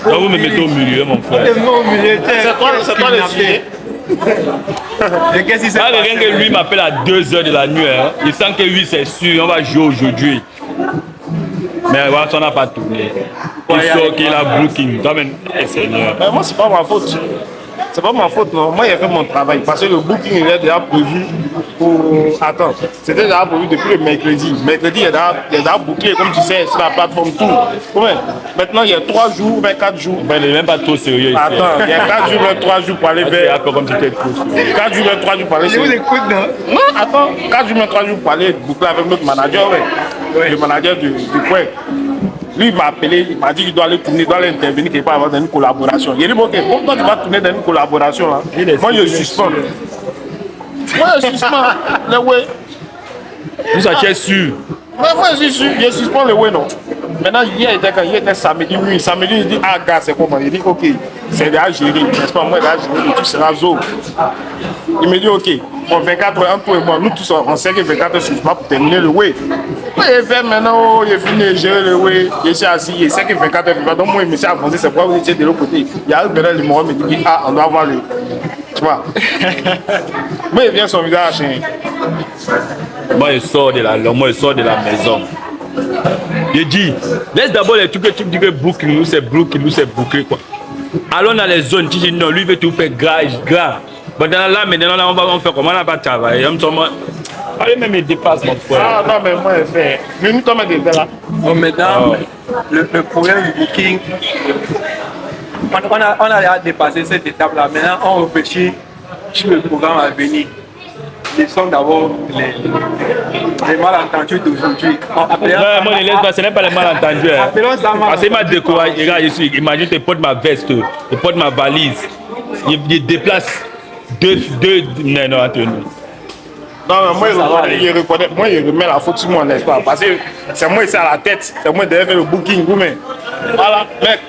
Vous me mettez au milieu, mon frère. C'est toi le sujet. Ah, rien que lui m'appelle à 2h de la nuit. Hein. Il sent que oui, c'est sûr, on va jouer aujourd'hui. Mais voilà, ça n'a pas tourné. Il sort qu'il a booking. Quand même, Seigneur. Mais moi, c'est pas ma faute. C'est pas ma faute, non. Moi, j'ai fait mon travail parce que le booking il est déjà prévu pour. Attends, c'était déjà prévu depuis le mercredi. Mercredi, il est déjà booké, comme tu sais, sur la plateforme tout. Ouais. Maintenant, il y a 3 jours, 4 jours. Mais il n'est même pas trop sérieux ici. Attends, il y a 4 jours, 3 jours pour aller vers. Comme tu t'es trop sérieux. 4 jours, 3 jours pour aller. Je vous écoute, non? Non, attends, 4 jours, 3 jours pour aller boucler avec notre manager, ouais. Le manager du coin. Lui, il m'a appelé, il m'a dit qu'il doit aller tourner, il doit aller intervenir quelque part dans une collaboration. Il a dit, ok, pourquoi tu vas tourner dans une collaboration là? Moi, je suspends. Moi, je suspends. Le way. Vous êtes sûr? Moi, je suis sûr, je suspends le way, non. Maintenant, hier était samedi, oui. Samedi, il dit, ah, gars, c'est comment? Il dit, ok, c'est déjà géré, n'est-ce pas? Moi, déjà géré, tout sera zo. Il me dit, ok, bon, 24 heures, entre toi et moi, nous tous, on sait que 24 heures suffit pas pour terminer le way. Moi, il fait maintenant, il fini de gérer le way, je suis assis, il sait que 24 heures, donc moi, il me s'est avancé, c'est pourquoi vous étiez de l'autre côté. Il arrive maintenant, le moment me dit, ah, on doit voir le. Tu vois? Moi, il vient son visage. Moi, je sors de la maison. Je dis, laisse d'abord les trucs que tu dis que booking, nous c'est booking, quoi. Allons dans les zones, tu dis non, lui veut tout faire gras. Bon, là, maintenant, là, on va faire comment on va travailler. Allez, même il dépasse, mon frère. Ah, non, mais moi, je fais. Mais nous, t'en as des là. Bon, maintenant, le problème du booking, on a déjà dépassé cette étape-là. Maintenant, on réfléchit sur le programme à venir. Laissons d'abord les malentendus d'aujourd'hui. Ouais, moi, je laisse pas, ce n'est pas les malentendus. Hein. Parce qu'il m'a découragé. Regarde, imagine, tu portes ma veste, tu portes ma valise. Il déplace deux. Non, Anthony. Non, mais moi, il remet la faute sur moi, n'est-ce pas? Parce que c'est moi ici à la tête, c'est moi qui ai fait le booking, vous, mais. Voilà, mec.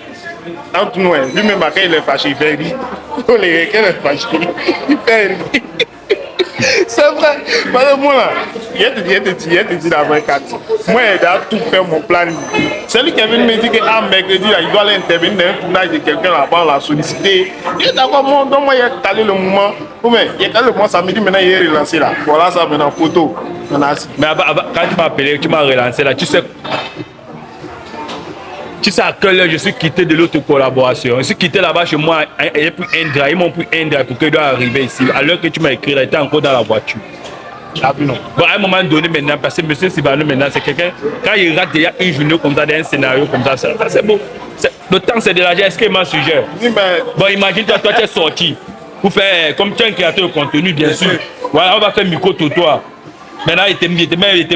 Entre nous, lui-même, quand il est fâché, il fait rire. Quand il est fâché, il fait rire. C'est vrai. Parce que moi, là, il te dit la 24. Moi, il a tout fait mon plan. C'est lui qui est venu me dire que mercredi, il doit aller intervenir dans un tournage de quelqu'un là-bas, on l'a sollicité. Il est d'accord, donc moi, il a calé le moment. Il a calé le moment samedi, maintenant, il est relancé là. Voilà ça, maintenant, photo. Mais quand tu m'as appelé, tu m'as relancé là, tu sais à quelle heure je suis quitté de l'autre collaboration. Je suis quitté là-bas chez moi, ils m'ont pris un drive pour que je dois arriver ici. À l'heure que tu m'as écrit, là, j'étais encore dans la voiture. Non. Bon, à un moment donné maintenant, parce que M. Sibano maintenant, c'est quelqu'un, quand il rate déjà une journée comme ça, dans un scénario comme ça, c'est beau. Le temps c'est de l'argent, est-ce qu'il m'a sujet? Bon, imagine toi tu es sorti pour faire, comme tu es un créateur de contenu, bien sûr. Voilà, on va faire micro sur toi. Maintenant, il était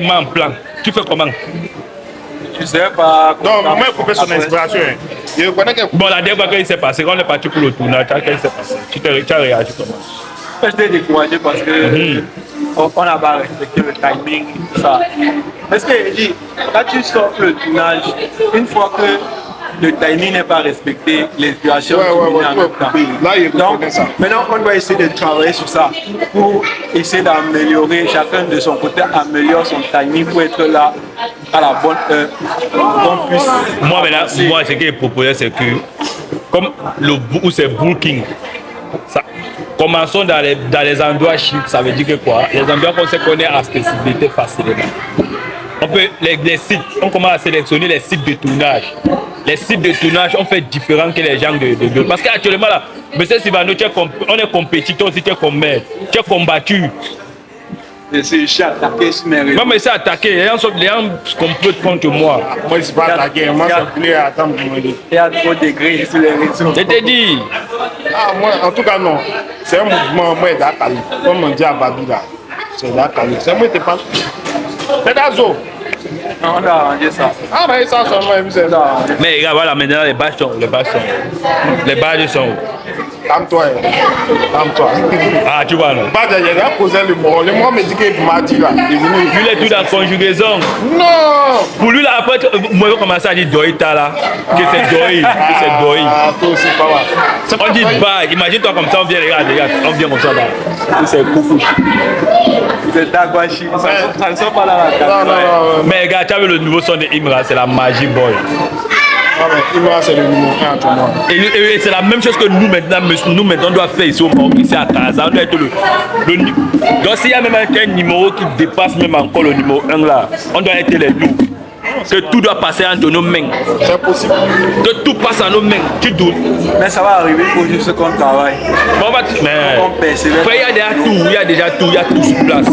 mis en plan. Tu fais comment? Je sais pas. Non, moi, il faut faire son inspiration. Je connais que. Bon, la dernière fois qu'il s'est passé, quand on est parti pour le tournage, qu'est-ce qui s'est passé? Tu as réagi comment? J'étais découragé parce que on n'a pas respecté le timing, tout ça. Parce que quand tu sors le tournage, une fois que le timing n'est pas respecté, l'inspiration est en même temps. Là, il donc, maintenant, on doit essayer de travailler sur ça pour essayer d'améliorer, chacun de son côté, améliore son timing pour être là à la bonne heure. On puisse moi, ce que je proposais, c'est que, comme où c'est booking, ça, commençons dans les endroits chics, ça veut dire que quoi? Les endroits qu'on sait qu'on est à accessibilité facilement. On peut, les sites, on commence à sélectionner les sites de tournage. Les sites de tournage, on fait différent que les gens de parce qu'actuellement là, M. Sibano, on est compétiteur aussi, tu es combattu. C'est attaqué sur mes réseaux. Moi, mais c'est attaqué, les gens complotent contre moi. Moi, je ne suis pas attaqué, moi, c'est plus à attendre pour me dire. Il y a trop de degrés sur les réseaux. Je t'ai dit. Ah, moi, en tout cas, non. C'est un mouvement, moi, d'Akali. Comme on dit à Babi là. C'est d'Akali. C'est moi qui te parle. C'est d'Azo. On a arrangé ça. Ah, mais ça, c'est ça. Mais regarde, voilà, maintenant, les badges sont où? Calme-toi. Calme-toi. Ah, tu vois, non? Badge, il a posé le mot. Le mot me dit qu'il m'a dit là. Il est venu. Lui, il est tout dans la conjugaison. Non! Pour lui, là, après, moi, je commence à dire Doïta là. Que c'est Doï. Que c'est Doï. Ah, toi aussi, pas mal. On dit badge. Imagine-toi comme ça, on vient, regarde, on vient comme ça là. C'est coucou. C'est Dagwashi. Ça ne sort pas là la carte. Non. Mais regarde, tu as vu le nouveau son de Imra, c'est la Magie Boy. Ivoire, c'est le numéro 1 tout le monde. Et c'est la même chose que nous maintenant, on doit faire ici au Maroc, ici à Casa. On doit être donc s'il y a même un numéro qui dépasse même encore le numéro 1 là, on doit être les nous. Que tout doit passer entre nos mains. C'est possible. Que tout passe à nos mains. Tu doutes. Mais ça va arriver pour juste qu'on travaille. Bon, il y a déjà tout sur place.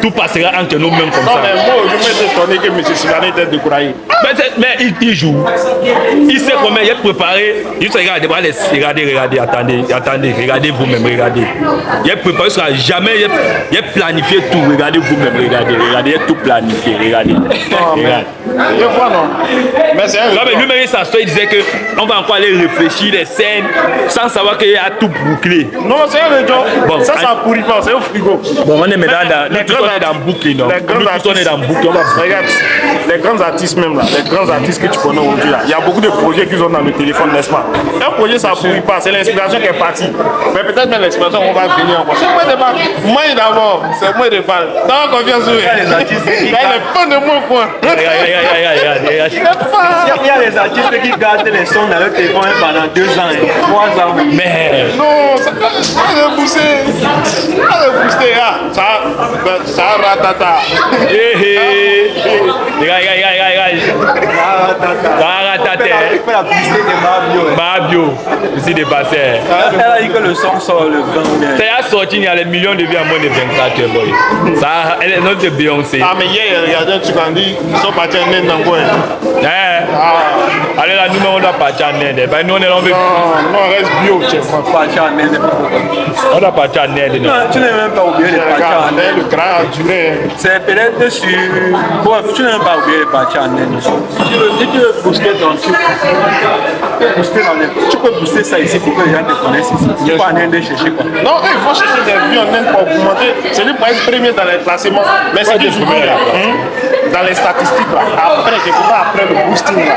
Tout passera entre nos mains comme non, ça. Mais moi, je me suis étonné que M. Sylvain était découragé. Mais il joue. Il sait comment il est préparé. Il se regarde, regardez, attendez, regardez vous-même, regardez. Il est préparé, il sera jamais, il est planifié tout. Regardez vous-même, regardez, il est tout planifié, regardez. Non, je vois non. Mais c'est non, mais lui-même il s'assoit, il disait qu'on va encore aller réfléchir les scènes sans savoir qu'il y a tout bouclé. Non, c'est un job. Bon, ça pourrit pas, c'est au frigo. Bon, on est maintenant dans boucle, non? Les grands artistes, on est dans boucle. Regarde, les grands artistes même là, les grands artistes que tu connais aujourd'hui là, il y a beaucoup de projets qu'ils ont dans le téléphone, n'est-ce pas? Un projet ça pourrit pas, c'est l'inspiration qui est partie. Mais peut-être même l'inspiration on va venir encore. C'est moi de parler. Moi d'abord, c'est moi de parler. T'as confiance en eux. Il y a les fans de moi quoi. Il y a les artistes qui gardent les sons dans leur téléphone pendant 2 ans, 3 ans. Mais non, ça va pousser. Ça ratata. Il fait la publicité de Mabio. Ici dépassé. Elle a dit que le son sort le 20. Ça a sorti, il y a les millions de vues en moins de 24 heures, boy. Ça, elle est notre Beyoncé. Ah, mais hier, regardez un truc, on dit, ils sont partis en Inde dans quoi? Allez là, nous, on doit partir en Inde. Ben, nous, on est là, on veut. Non, on reste bio, chef. Partir en Inde. On doit partir en Inde. Non, tu n'as même pas oublié de partir en Inde. Le grand a duré. C'est peut-être sur. Bref, tu n'as même pas oublié de partir en Inde. Si tu veux booster ton truc, tu peux booster ça ici pour que les gens te connaissent ici. Tu peux pas en Inde chercher quoi. Non, il faut chercher des vues en Inde pour augmenter. C'est lui pour être premier dans les classements. Mais c'est du dans les statistiques là. Après, je comprends après le boosting là.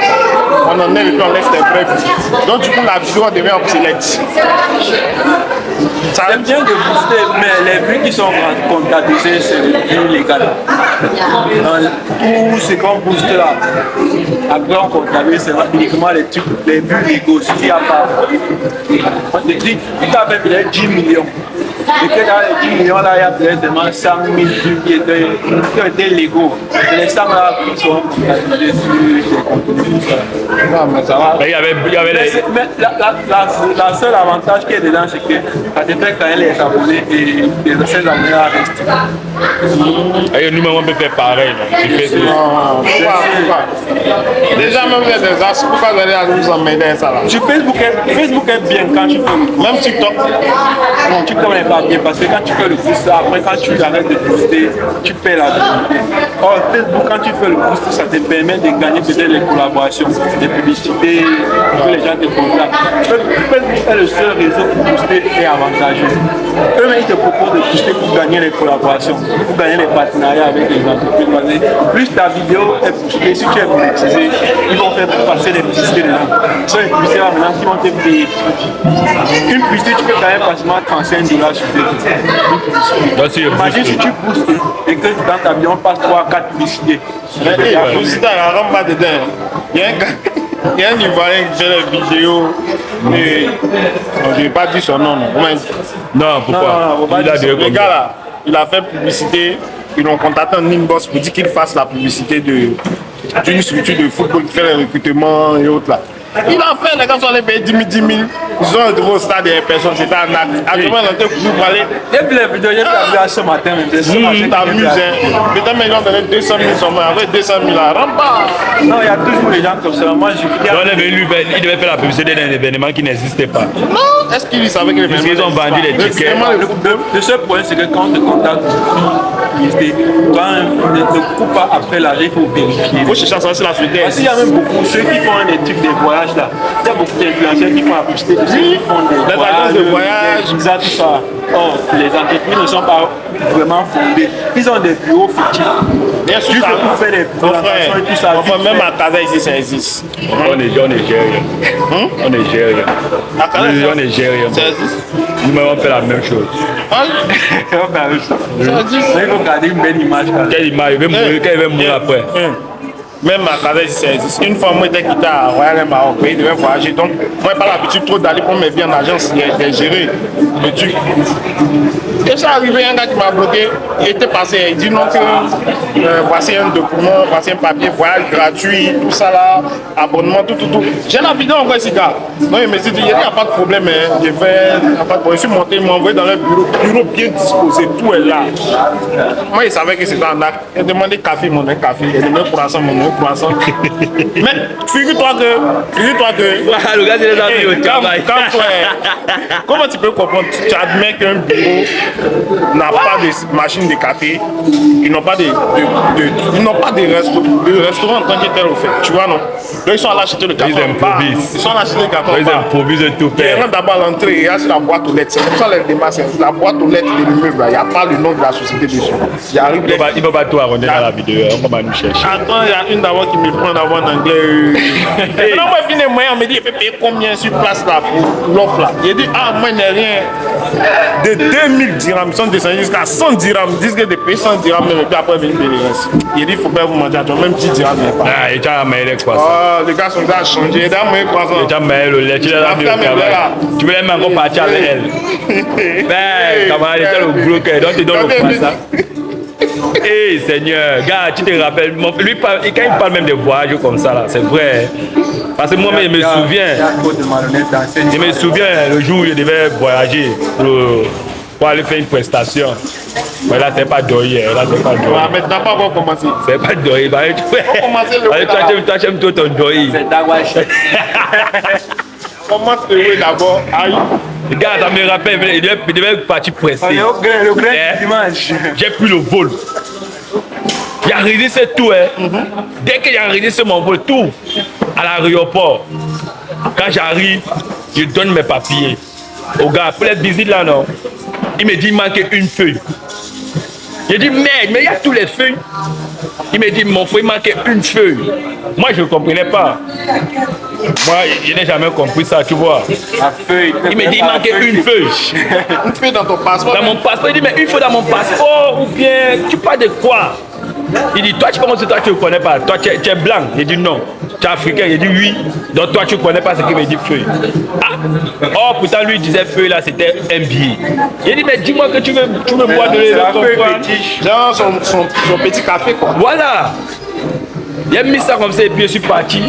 On en est et puis on laisse des vraies vues. Donc du coup la vidéo devient obsolète. C'est bien de booster, mais les vues qui sont comptabilisées, c'est les vues légales. Tout ce qu'on booste là, après on comptabilise, c'est uniquement les vues légaux. S'il n'y a pas, on te dit, tu as fait peut-être 10 millions. Et que dans les 10 millions là, il y a peut-être seulement 100 000 vues qui étaient légaux. Et les 100 là qui sont comptabilisés sur les contenus. Non, mais ça va. Mais il y avait les. Mais la seule avantage qui est dedans, c'est que ça te fait quand même les abonnés et ces abonnés là restent. Et nous, on peut faire pareil. Non, pourquoi? Déjà, même il y a des as, pourquoi vous allez nous emmener ça là? Sur Facebook est bien quand tu fais. Même TikTok. Non, TikTok n'est pas bien parce que quand tu fais le boost, après quand tu arrêtes de booster, tu paies la publicité. Or, Facebook, quand tu fais le boost, ça te permet de gagner peut-être les collaborations, des publicités, que les gens te contactent. Facebook est le seul réseau pour booster et avantageux. Eux-mêmes, ils te proposent de booster pour gagner les collaborations, pour gagner les partenariats avec les entreprises. Plus ta vidéo est boostée, si tu es monétisé, ils vont faire passer des publicités dedans. Ce sont les publicités là maintenant qui vont te payer. Une publicité, tu peux gagner facilement 35 $ sur Facebook. Imagine si tu boostes et que dans ta vidéo, on passe 3-4 publicités. Mais la publicité, elle rentre pas dedans. Il y a un Ivoirien qui fait des vidéos. Et je ne vais pas dire son nom. Non, pourquoi? Le gars là, il a fait publicité. Ils l'ont contacté en inbox pour dire qu'il fasse la publicité d'une structure de football qui fait les recrutements et autres là. Il a fait, les gars sont allés payer 10 000. Ils ont retrouvé au stade des personnes, c'était un acte. Actuellement, ils ont été pour aller. Et puis les vidéos, j'ai vu ce matin. Tu t'amuses, hein. Peut-être ils ont donné 200 000 seulement. Avec 200 000 là, rentre pas. Non, il y a toujours les gens comme ça. Moi, je il devait faire la publicité d'un événement qui n'existait pas. Non, est-ce qu'ils savaient que l'événement Parce qu'ils ont vendu les tickets. Le seul problème, c'est que quand on te contacte, ne coupe pas après l'argent, il faut vérifier. Il faut chercher à savoir si la suite est. Parce qu'il y a même beaucoup, ceux qui font des trucs des voyages là, il y a beaucoup d'influenceurs qui font la publicité de ceux qui font des agences de voyage, tout ça. Or, les entreprises ne sont pas vraiment fondées. Ils ont des bureaux fictifs. Bien sûr, pour faire des présentations et tout ça. Enfin, même à Casa ici, ça existe. On est gérien. On est gérien. À Casa, on est gérien. Ça existe. Nous, on fait la même chose. On fait la même chose. Il faut garder une belle image. Quelle image? Il va mourir après. Même à travers ça existe. Une fois, moi, j'étais quitté à Royal Maroc, il devait voyager. Donc, moi, j'ai pas l'habitude trop d'aller prendre mes biens en agence, de gérer le truc. Et ça arrivé, un gars qui m'a bloqué, il était passé, il dit non que voici un document, voici un papier, voyage gratuit, tout ça là, abonnement, tout. J'ai la vidéo encore ici, gars. Non, il me dit, il n'y a pas de problème, hein. Il n'y a pas de problème. Je suis monté, il m'a envoyé dans le bureau bien disposé, tout est là. Moi, il savait que c'était un acte. Il a demandé café, mon café, il a demandé croissant, mon croissant. Mais figure-toi que. Ah, le gars, il les a mis au travail. Comment tu peux comprendre? Tu admets qu'un bureau n'a pas de machine de café, ils n'ont pas de restaurant en tant que tel au fait. Tu vois, non? Donc ils sont allés acheter le café. Ils improvisent. Ils sont allés acheter le café. Ils improvisent tout. Ils rentrent d'abord à l'entrée, il y a sur la boîte aux lettres. C'est comme ça les débats, c'est la boîte aux lettres de l'immeuble. Il n'y a pas le nom de la société dessus. Il ne va pas tout arrondir dans la vidéo. On va nous chercher. Attends, il y a une d'abord qui me prend d'abord en anglais. Non, moi, finalement, on me dit, il peut payer combien sur place là pour l'offre là. Il dit, ah, moi, il n'y a rien. De 2000 dirhams, ils sont descendus jusqu'à 100 dirhams. Ils disent que de payer 100 dirhams, mais puis après, venir payer le reste. Il dit, il ne faut pas vous mentir, même 10 dirhams, il n'y a pas. Ah, il t'a amené quoi ça. Oh, les gars sont déjà changés. Il t'a amené le lait, tu l'as mis au travail. Tu voulais même encore partir avec elle. Ben, camarade, il était le boulot donc tu donnes le croissant. Eh Seigneur, gars, tu te rappelles, lui, quand il parle même de voyages comme ça, là, c'est vrai. Parce que moi-même, je me souviens le jour où je devais voyager pour aller faire une prestation. Mais là, c'est pas doré. Là, c'est pas doré. Mais tu n'as pas encore commencé. C'est pas doré. Toi, tu aimes tout ton doré. C'est Dagwashi. Commence le way d'abord. Le gars, ça me rappelle, il devait partir presser. Le grand dimanche. J'ai pris le vol. J'ai enregistré tout. Dès que j'ai enregistré mon vol, tout, à l'aéroport, quand j'arrive, je donne mes papiers au gars pour les visites là, non. Il me dit, il manque une feuille. J'ai dit, merde, mais il y a tous les feuilles. Il me dit, mon frère, il manquait une feuille. Moi, je ne comprenais pas. Moi, je n'ai jamais compris ça, tu vois. La feuille. Il me dit, il manquait une feuille. Une feuille dans ton passeport. Dans mon passeport. Il dit, mais une feuille dans mon passeport, ou bien, tu parles de quoi? Il dit, toi, comment toi, tu ne connais pas? Toi, tu es blanc. Il dit, non. Tu es africain. Il dit, oui. Donc, toi, tu ne connais pas ce qu'il me dit, feuille. Ah! Oh, pourtant, lui, il disait feuille, là, c'était un billet. Il dit, mais dis-moi que tu veux boire de l'eau. Genre son petit café, quoi. Voilà. Il a mis ça comme ça et puis je suis parti.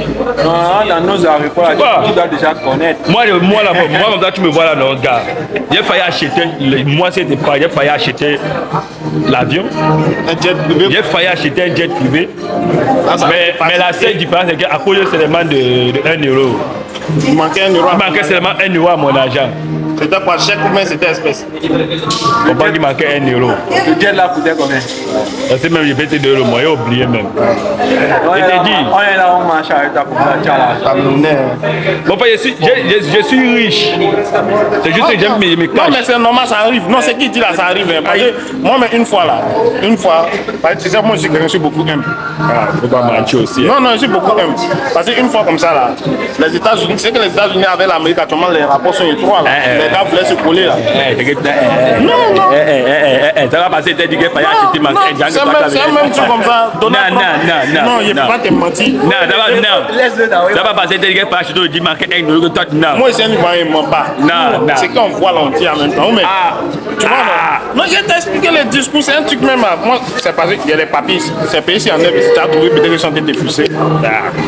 Non, dans nos aéroports, tu dois déjà connaître. Moi, comme ça, tu me vois là, non, gars. J'ai failli acheter, moi, c'était pas, j'ai failli acheter l'avion. Un jet privé. J'ai failli acheter un jet privé. Mais la seule différence, c'est qu'à cause seulement de 1 euro. Il manquait 1 euro. Il manquait seulement 1 euro à mon argent. C'était pas chèque ou bien c'était espèce? On pense qu'il manquait 1 euro. Le jet là coûtait combien? C'est même, j'ai fait 2 euros, moi, j'ai oublié même. On est là, on marche avec ta bon, enfin, je suis riche. C'est juste que j'aime mes non, mais c'est normal, ça arrive. Non, c'est qui dit là, ça arrive. Parce que moi, mais une fois, tu sais, moi, je suis beaucoup aime. Ah, faut pas mentir aussi. Non, je suis beaucoup aime. Parce qu'une fois comme ça, là, les États-Unis, c'est que les États-Unis avec l'Amérique, actuellement, les rapports sont étroits. Là. Les gars voulaient se coller là. Non. Ça va passer, t'as dit qu'il fallait acheter ma crème. C'est un même truc comme ça. Non, il ne faut pas te mentir. Ça va passer, t'as dit qu'il fallait acheter le dimanche 1 euro. Moi, c'est un Ivoirien, il ne ment pas. C'est qu'on voit l'entier en même temps. Mais, tu vois, non, je vais t'expliquer les discours. C'est un truc même. Moi, c'est parce qu'il y a les papiers. C'est payé ici en neuf. Tu as trouvé peut-être qu'ils sont défusés.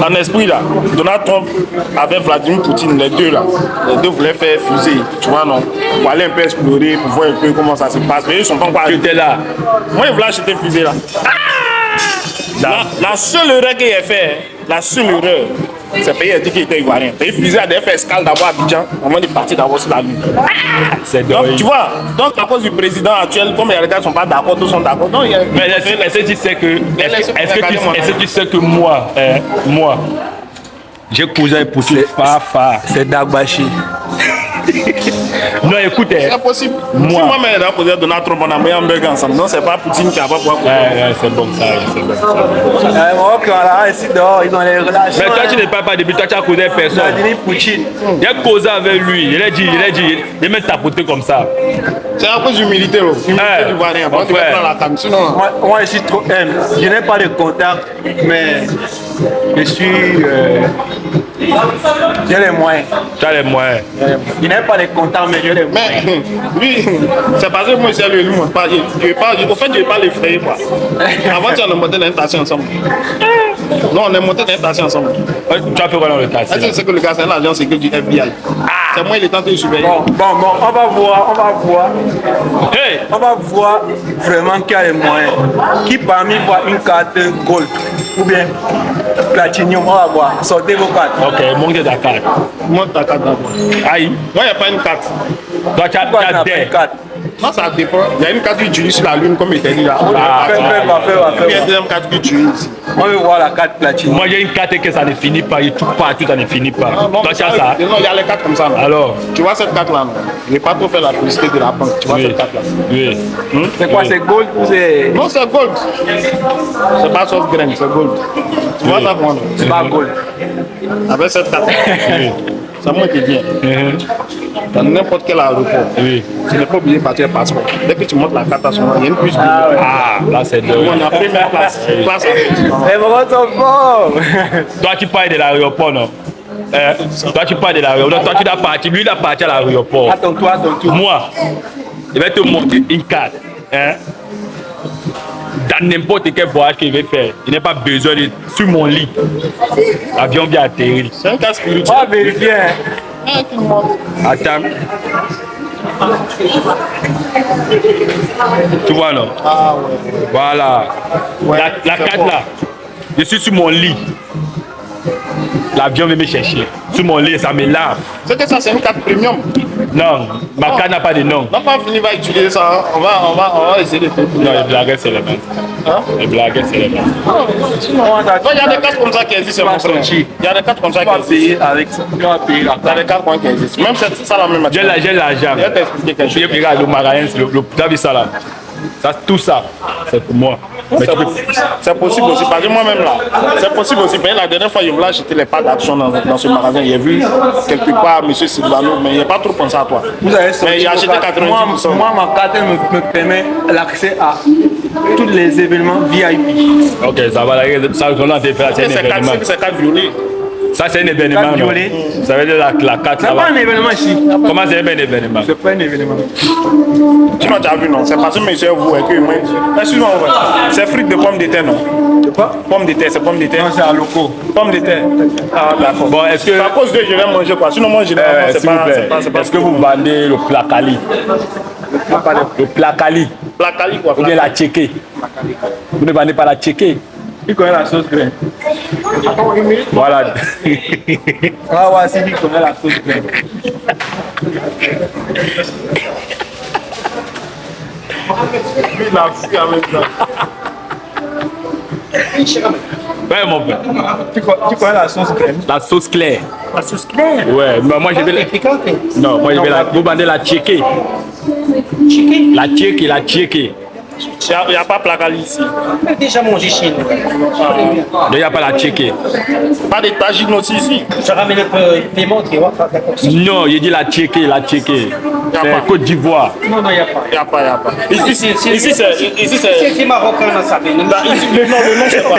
En esprit, là, Donald Trump avec Vladimir Poutine, les deux là, les deux voulaient faire fusée. Tu vois, non? Pour aller un peu explorer, pour voir un peu comment ça se passe. Mais ils sont pas encore arrivés. J'étais là. Moi, ils voulaient acheter fusée là. La seule erreur qu'il a fait, c'est payer dit qu'il était ivoirien. Il fusée à faire escale d'abord à Abidjan, au moment de partir d'abord sur la lune. Donc, tu vois, donc à cause du président actuel, comme les gars ne sont pas d'accord, tous sont d'accord. Mais est-ce que tu sais que moi, j'ai causé pour tout Fafa. C'est Dagwashi. Non, écoutez. C'est impossible. Moi, si moi-même, j'ai posé Donald Trump, on a mis un burger ensemble. Non, c'est pas Poutine qui a pas pouvoir. C'est bon ça, c'est bon. Ils ont les relations. Mais toi, tu ne parles pas depuis, toi, tu as causé personne. Vladimir Poutine. J'ai causé avec lui. Il a dit, il m'a tapoté comme ça. C'est un peu d'humilité, l'humilité du Ivoirien. Bon, tu vas prendre la table. Sinon. Moi, je suis trop aime. Je n'ai pas de contact, mais Je suis. J'ai les moyens. Tu as les moyens. Je n'ai pas les comptants, mais j'ai les moyens. Mais lui, c'est parce que moi, c'est lui, au fait, je ne vais pas l'effrayer, quoi. Avant, tu on est monté dans une taxi ensemble. Non, on est monté dans une taxi ensemble. Tu as fait quoi dans le taxi? Est-ce que c'est que le gars, c'est l'agent secret du FBI? C'est moi, il est tenté de surveiller. Bon, on va voir. Hey! On va voir vraiment qui a les moyens. Qui parmi voit une carte gold ou bien platinum, on va voir. Sortez vos cartes. Ok, monte ta carte. Montre ta carte d'abord. Aïe. Moi, il n'y a pas une carte. Toi, tu Pourquoi tu as n'as pas des. une carte? Non, ça dépend. Il y a une carte qui utilise sur la lune, comme il était dit là. Fais. Il y a une deuxième carte qui utilise. On veut voir la carte platinum. Moi, j'ai une carte que ça ne finit pas. Et tout partout, ça ne finit pas. Bon, Toi, tu as ça? Non, il y a les cartes comme ça. Non. Alors? Tu vois cette carte-là, non? Je n'ai pas trop fait la publicité de la banque. Tu vois Oui. cette carte-là? Oui. C'est quoi, c'est gold ou c'est. Non, c'est gold. C'est pas soft grain, c'est gold. Tu vois ça comment? C'est pas gold. Avec cette carte, Oui. c'est moi qui viens. Dans n'importe quel aéroport, Oui. tu n'es pas obligé de partir passeport. Dès que tu montes la carte à son nom, il y a une puce. Ah, là, c'est de. On a première place. Place Les moments sont forts. Toi, tu parles de l'aéroport, non? Toi, tu parles de l'aéroport. Toi, tu dois partir. Lui, il a parti à l'aéroport. Attends, toi, ton tour. Moi, il va te montrer une carte. Hein? Dans n'importe quel voyage qu'il veut faire, il n'a pas besoin de sur mon lit. L'avion vient atterrir. C'est un cas On spirituel. va vérifier. Attends. Tu vois, non? Ah ouais. Voilà. La carte là, je suis sur mon lit. L'avion vient me chercher. Sur mon lit, ça me lave. C'est que ça, c'est une carte premium. Non, ma carte n'a pas de nom. On n'a pas fini va utiliser ça. Hein. On va essayer de faire. Non, les blagues, c'est les mêmes. Hein? Les blagues, c'est les mêmes. Sinon, il y a des cartes comme ça qui existent, mon frère. Il y a des cartes comme ça On qui va existent. payer avec ça. On va payer la Il y a des cartes qui existent. Même c'est ça la même J'ai l'argent. Je vais t'expliquer quelque chose. Regarde le magasin, tu as vu ça là? Ça, tout ça, c'est pour moi. Mais tu peux- C'est possible aussi, parce que moi-même là, c'est possible aussi. Mais la dernière fois, je voulais acheter les packs d'actions dans ce magasin. J'ai vu quelque part M. Silvano, mais il n'a pas trop pensé à toi. Vous avez Mais il a acheté 90%. Moi, ma carte elle me permet l'accès à tous les événements VIP. Ok, ça va, ça, on a fait, c'est un événement. C'est 4 violets. Ça, c'est un événement. Carte non? violet. Ça veut dire la carte C'est là-bas. pas un événement ici. Comment c'est un événement? C'est pas un événement. Sinon, tu as vu, non? C'est parce que monsieur vous et que moi. Excuse-moi, ouais. C'est frites de pommes de terre, non? C'est pas? Pommes de terre, c'est pommes de terre. Non, c'est à locaux. Pommes de terre. Ah, d'accord. Bon, est-ce que, C'est à cause de je vais manger quoi. Sinon, moi, généralement, c'est s'il vous pas. plaît, C'est pas. est-ce que vous vendez le placali? Le placali La cali, quoi. ou bien la tchéké? Vous ne vendez pas la tchéké? Qui connaît la sauce graine? Voilà. On va voir si qui connaît la sauce graine. Il a fui avec ça. Ouais, mon père. Tu connais la sauce graine? La sauce claire. La sauce claire. Ouais, mais moi je vais la... Non, moi je vais la... Vous vendez la tchéké. La tchéké, la tchéké. Il n'y a pas placali ici. J'ai déjà mangé chez nous. Il n'y a pas la tchéké. Pas de tagine aussi ici. Je ramène un peu paiement, tu vois. D'accord. Non, il dit la tchéké, la tchéké. pas. C'est Côte d'Ivoire. Non, il n'y a pas. Il n'y a pas, il n'y a pas. Ici, c'est. C'est marocain, on a ça. Le nom, c'est quoi?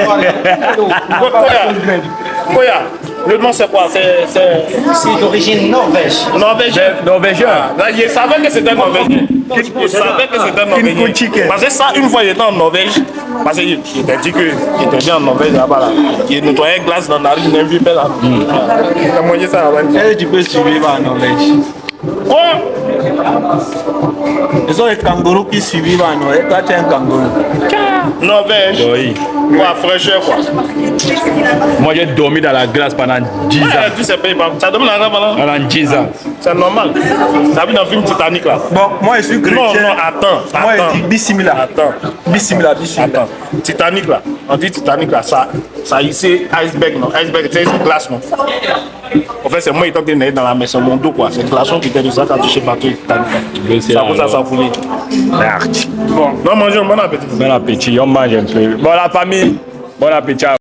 Koya, le nom, c'est quoi? C'est d'origine norvège. Norvégien. Norvégien. Je savais que c'était norvégien. Je savais que c'était norvégien. Parce que ça, une fois, il était en Norvège. Parce qu'il était dit qu'il était bien en Norvège là-bas. Là. Il nettoyait glace dans la rue, il n'invitait là. Il a mangé ça là-bas. Et tu peux suivre en Norvège. Quoi? Ils ont les kangourous qui suivent en Norvège. Toi, tu es un kangourou. Norvège. Oui. Quoi, fraîcheur quoi. Moi j'ai dormi dans la glace pendant 10 ans. Tous ces pays, ça donne la pendant. Pendant 10 ans. C'est normal. T'as vu dans le film Titanic là? Bon, moi, je suis chrétien. Non, attends. Moi, je dis bismillah. Attends. Bismillah. Attends. Titanic là. On dit Titanic là. Ça ici, iceberg non. Iceberg, c'est une glace non. En fait, c'est moi qui étais en train d'aller dans la maison, mon dos quoi. C'est glaçon qui était de ça qui a touché partout Titanic. Ça pour ça, ça foulait. Merde. Bon, non, mangez, bon appétit. Bon appétit, on mange un peu. Bon la famille, bon appétit.